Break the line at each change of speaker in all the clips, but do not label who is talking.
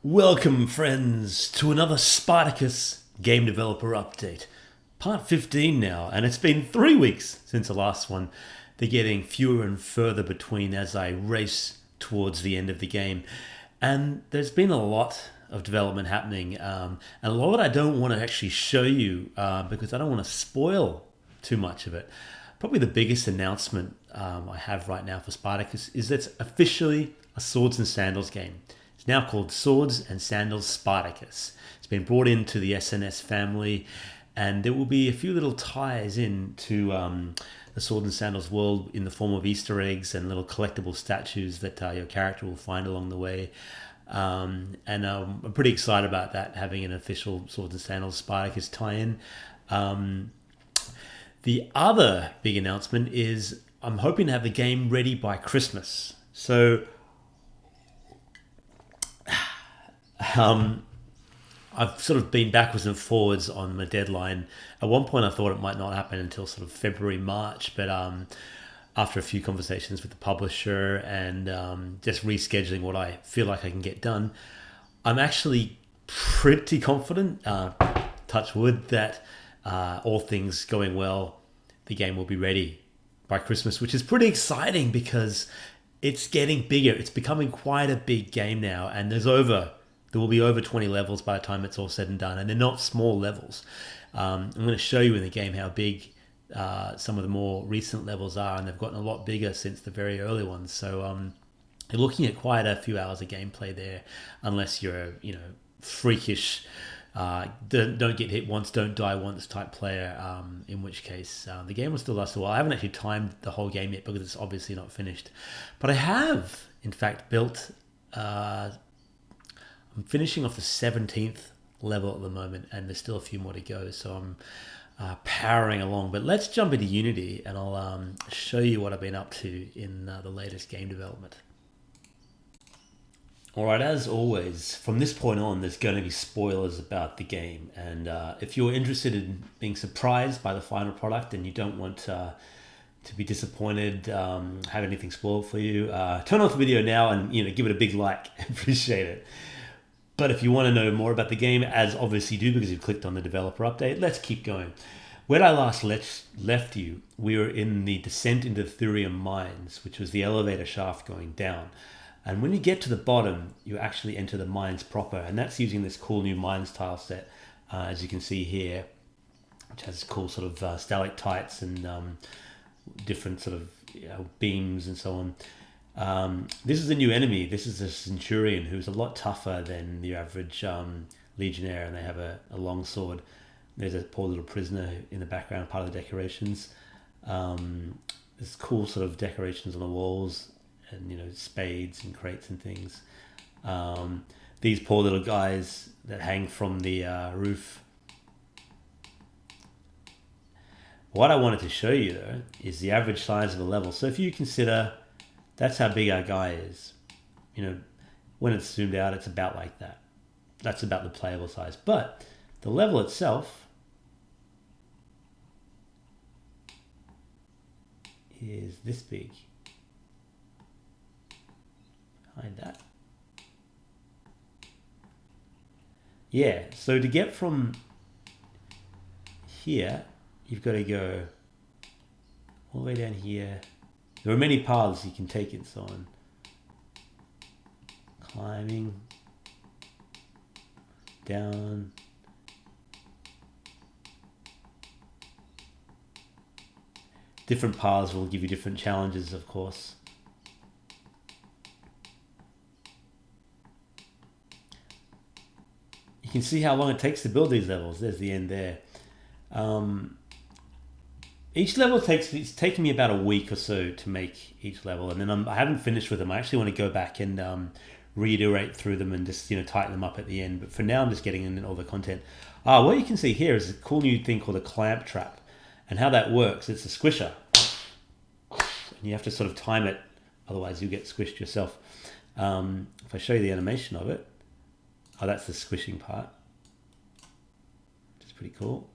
Welcome, friends, to another Spartacus game developer update. Part 15 now, and it's been 3 weeks since the last one. They're getting fewer and further between as I race towards the end of the game. And there's been a lot of development happening, and a lot of it I don't want to actually show you because I don't want to spoil too much of it. Probably the biggest announcement I have right now for Spartacus is that it's officially a Swords and Sandals game. It's now called Swords and Sandals Spartacus. It's been brought into the SNS family, and there will be a few little ties into the Swords and Sandals world in the form of Easter eggs and little collectible statues that your character will find along the way. And I'm pretty excited about that, having an official Swords and Sandals Spartacus tie-in. The other big announcement is I'm hoping to have the game ready by Christmas. So I've sort of been backwards and forwards on the deadline. At one point I thought it might not happen until sort of February, March, but after a few conversations with the publisher and just rescheduling what I feel like I can get done, I'm actually pretty confident, touch wood, that all things going well, the game will be ready by Christmas, which is pretty exciting because it's getting bigger. It's becoming quite a big game now, and there will be over 20 levels by the time it's all said and done, and they're not small levels. I'm going to show you in the game how big some of the more recent levels are, and they've gotten a lot bigger since the very early ones. So you're looking at quite a few hours of gameplay there, unless you're freakish, don't get hit once, don't die once type player, in which case the game will still last a while. I haven't actually timed the whole game yet because it's obviously not finished, but I have in fact built I'm finishing off the 17th level at the moment, and there's still a few more to go, so I'm powering along. But let's jump into Unity, and I'll show you what I've been up to in the latest game development. Alright, as always, from this point on, there's going to be spoilers about the game, and if you're interested in being surprised by the final product and you don't want to be disappointed, have anything spoiled for you, turn off the video now and give it a big like. Appreciate it. But if you want to know more about the game, as obviously you do because you've clicked on the developer update, let's keep going. Where I last left you, we were in the descent into Thurium mines, which was the elevator shaft going down. And when you get to the bottom, you actually enter the mines proper, and that's using this cool new mines tile set, as you can see here, which has cool sort of stalactites and different sort of beams and so on. This is a new enemy. This is a centurion who's a lot tougher than the average legionnaire, and they have a long sword. There's a poor little prisoner in the background, part of the decorations. There's cool sort of decorations on the walls, and spades and crates and things. These poor little guys that hang from the roof. What I wanted to show you though is the average size of a level. So if you consider that's how big our guy is. When it's zoomed out, it's about like that. That's about the playable size. But the level itself is this big. Behind that. Yeah, so to get from here, you've got to go all the way down here. There are many paths you can take and so on. Climbing down. Different paths will give you different challenges, of course. You can see how long it takes to build these levels. There's the end there. Each level it's taken me about a week or so to make each level, and then I haven't finished with them. I actually want to go back and reiterate through them and just tighten them up at the end. But for now, I'm just getting in all the content. What you can see here is a cool new thing called a Clam Trap, and how that works. It's a squisher, and you have to sort of time it, otherwise you get squished yourself. If I show you the animation of it, that's the squishing part, which is pretty cool.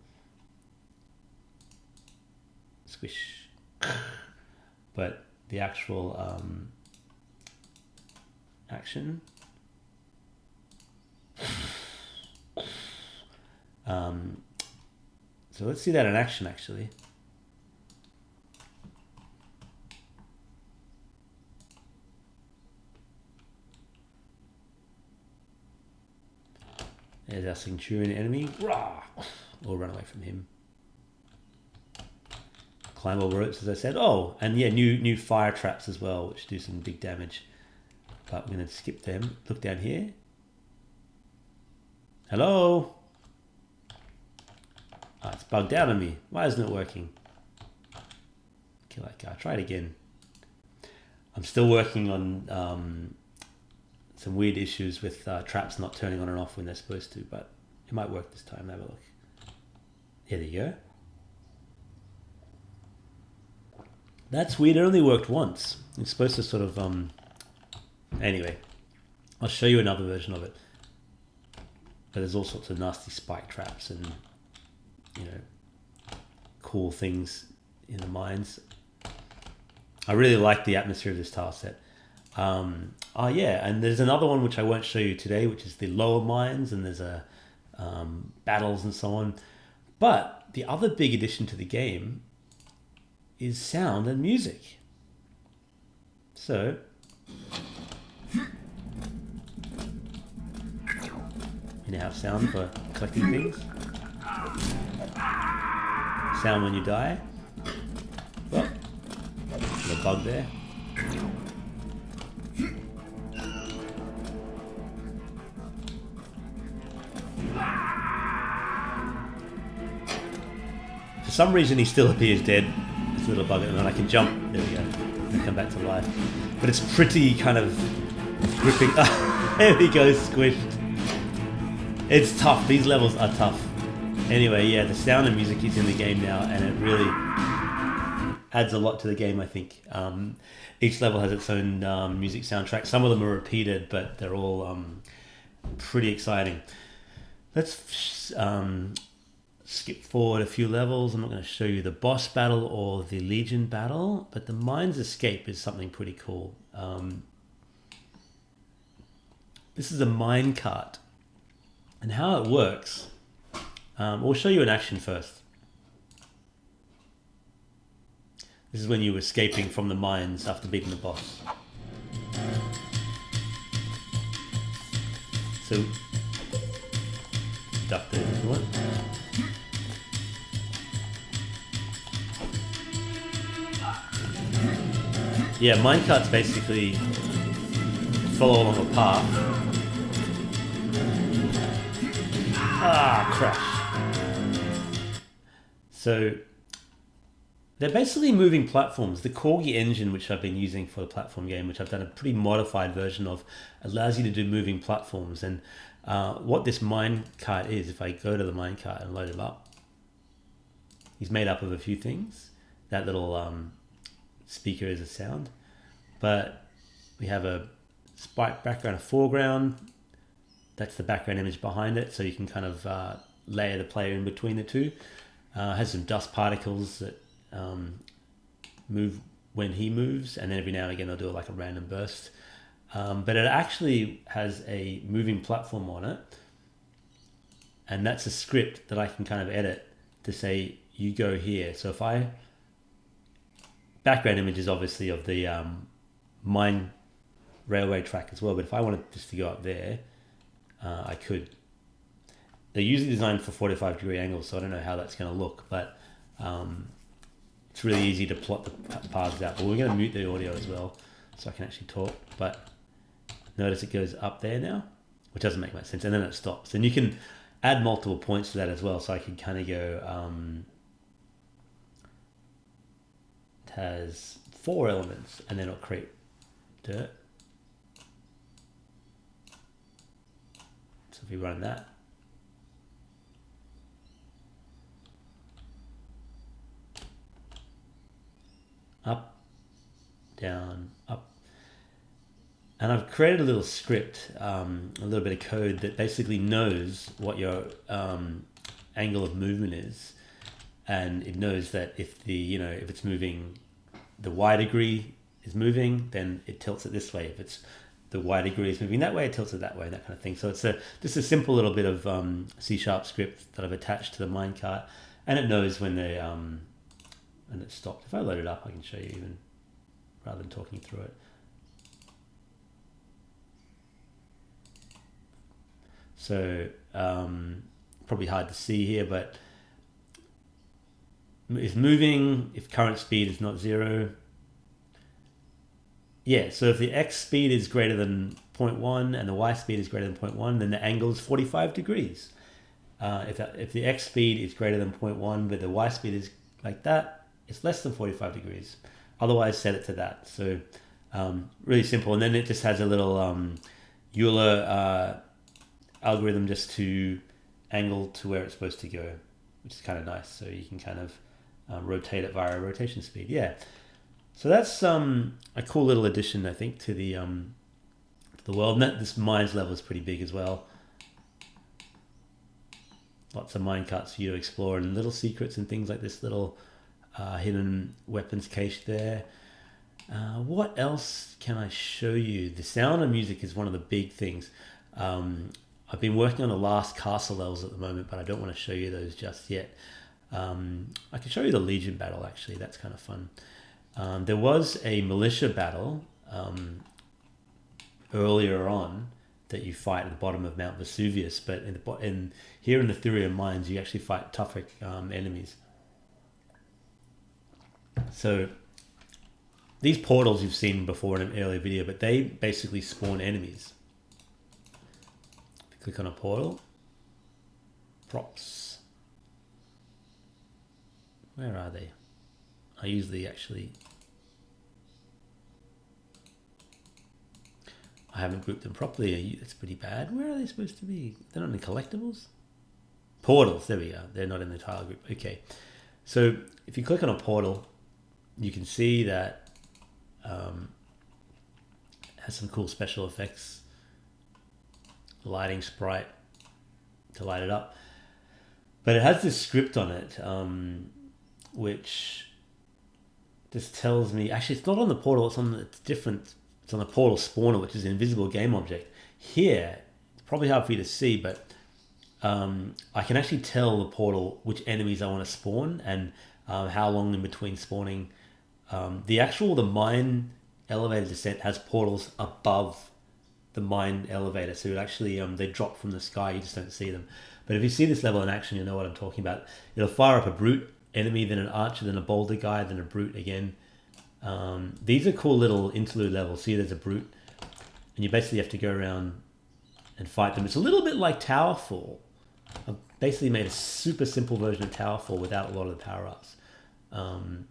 Squish. But the actual action So let's see that in action, actually. There's our Centurion enemy. Rah! We'll run away from him. Climb over ropes, as I said. Oh, and yeah, new fire traps as well, which do some big damage. But we're going to skip them. Look down here. Hello? Oh, it's bugged out on me. Why isn't it working? Kill that guy. Try it again. I'm still working on some weird issues with traps not turning on and off when they're supposed to, but it might work this time. Have a look. Yeah, there you go. That's weird. It only worked once. It's supposed to sort of... Anyway, I'll show you another version of it. But there's all sorts of nasty spike traps and, you know, cool things in the mines. I really like the atmosphere of this tile set. Oh yeah, and there's another one which I won't show you today, which is the lower mines, and there's a battles and so on. But the other big addition to the game is sound and music. So you now have sound for collecting things. Sound when you die. Well, there's a bug there. For some reason he still appears dead. This little bug, and then I can jump. There we go. And come back to life. But it's pretty kind of gripping. There he goes, squished. It's tough. These levels are tough. Anyway, yeah, the sound and music is in the game now, and it really adds a lot to the game, I think. Each level has its own music soundtrack. Some of them are repeated, but they're all pretty exciting. Let's skip forward a few levels. I'm not going to show you the boss battle or the Legion battle, but the Mines Escape is something pretty cool. This is a mine cart, and how it works, we'll show you in action first. This is when you're escaping from the mines after beating the boss. So, duck there if you want. Yeah, minecarts basically follow along a path. Ah, crash. So they're basically moving platforms. The Corgi engine, which I've been using for the platform game, which I've done a pretty modified version of, allows you to do moving platforms. And what this minecart is, if I go to the minecart and load it up, he's made up of a few things. That little speaker is a sound, but we have a spike background, a foreground. That's the background image behind it, so you can kind of layer the player in between the two. Has some dust particles that move when he moves, and then every now and again they'll do like a random burst. But it actually has a moving platform on it, and that's a script that I can kind of edit to say you go here. So if I background image is obviously of the mine railway track as well, but if I wanted just to go up there, I could. They're usually designed for 45-degree angles, so I don't know how that's going to look, but it's really easy to plot the paths out. But we're going to mute the audio as well, so I can actually talk. But notice it goes up there now, which doesn't make much sense, and then it stops. And you can add multiple points to that as well, so I can kind of go... it has 4 elements, and then it'll create dirt. So if we run that, up, down, up. And I've created a little script, a little bit of code that basically knows what your angle of movement is. And it knows that if if it's moving, the Y degree is moving, then it tilts it this way. If it's the Y degree is moving that way, it tilts it that way, that kind of thing. So it's just a simple little bit of C# script that I've attached to the minecart, and it knows when they and it stopped. If I load it up, I can show you even rather than talking through it. So probably hard to see here, but it's moving if current speed is not 0. Yeah, so if the X speed is greater than 0.1 and the Y speed is greater than 0.1, then the angle is 45 degrees. If the X speed is greater than 0.1, but the Y speed is like that, it's less than 45 degrees. Otherwise, set it to that. So really simple. And then it just has a little Euler algorithm just to angle to where it's supposed to go, which is kind of nice. So you can kind of rotate it via rotation speed. Yeah. So that's a cool little addition, I think, to the world. And this mines level is pretty big as well. Lots of minecarts for you to explore, and little secrets and things like this little hidden weapons cache there. What else can I show you? The sound and music is one of the big things. I've been working on the last castle levels at the moment, but I don't want to show you those just yet. I can show you the Legion battle, actually. That's kind of fun. There was a militia battle earlier on that you fight at the bottom of Mount Vesuvius, but here in the Thurium mines, you actually fight tougher enemies. So these portals you've seen before in an earlier video, but they basically spawn enemies. Click on a portal. Props. Where are they? I usually actually... I haven't grouped them properly. That's pretty bad. Where are they supposed to be? They're not in the collectibles? Portals, there we go. They're not in the tile group. Okay. So if you click on a portal, you can see that it has some cool special effects. Lighting sprite to light it up. But it has this script on it, which just tells me... Actually, it's not on the portal. It's different. It's on the portal spawner, which is an invisible game object. Here, it's probably hard for you to see, but I can actually tell the portal which enemies I want to spawn and how long in between spawning. The mine elevator descent has portals above the mine elevator, so it actually they drop from the sky. You just don't see them. But if you see this level in action, you'll know what I'm talking about. It'll fire up a brute enemy, then an archer, then a boulder guy, then a brute again. These are cool little interlude levels. See, there's a brute, and you basically have to go around and fight them. It's a little bit like Towerfall. I've basically made a super simple version of Towerfall without a lot of the power-ups. And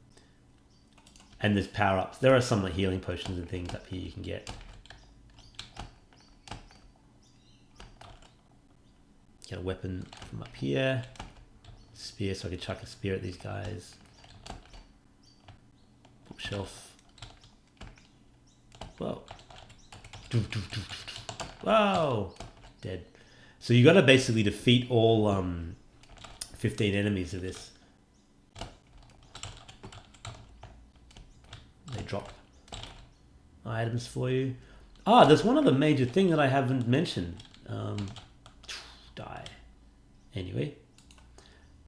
there's power-ups. There are some like healing potions and things up here you can get. Get a weapon from up here. Spear, so I can chuck a spear at these guys. Bookshelf. Whoa. Wow. Dead. So you got to basically defeat all 15 enemies of this. They drop items for you. Ah, there's one other major thing that I haven't mentioned. Die. Anyway,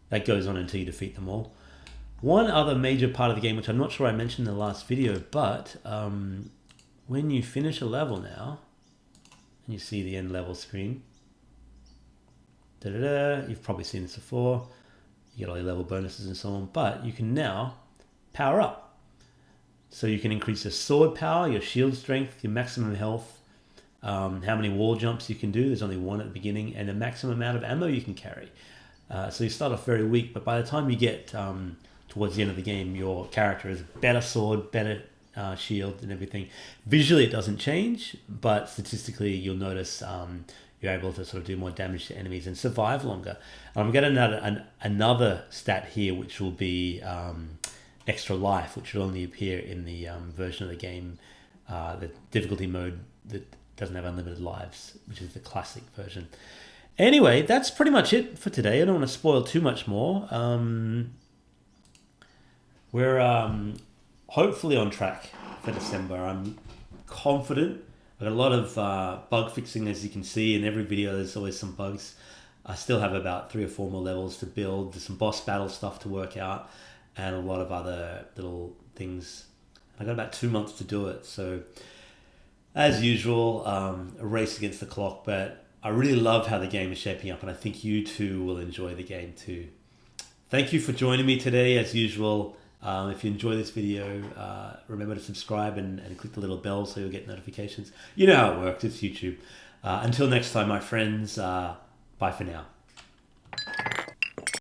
that goes on until you defeat them all. One other major part of the game, which I'm not sure I mentioned in the last video, but when you finish a level now, and you see the end level screen, you've probably seen this before, you get all your level bonuses and so on, but you can now power up. So you can increase your sword power, your shield strength, your maximum health, how many wall jumps you can do. There's only one at the beginning, and the maximum amount of ammo you can carry. So you start off very weak, but by the time you get towards the end of the game, your character has better sword, better shield and everything. Visually it doesn't change, but statistically you'll notice you're able to sort of do more damage to enemies and survive longer. I'm getting another stat here, which will be extra life, which will only appear in the version of the game, the difficulty mode that doesn't have unlimited lives, which is the classic version. Anyway, that's pretty much it for today. I don't want to spoil too much more. We're hopefully on track for December. I'm confident I've got a lot of bug fixing, as you can see. In every video there's always some bugs. I still have about 3 or 4 more levels to build. There's some boss battle stuff to work out and a lot of other little things. I got about 2 months to do it, so as usual, a race against the clock, but I really love how the game is shaping up, and I think you too will enjoy the game too. Thank you for joining me today, as usual. If you enjoy this video, remember to subscribe and click the little bell so you'll get notifications. You know how it works, it's YouTube. Until next time, my friends, bye for now.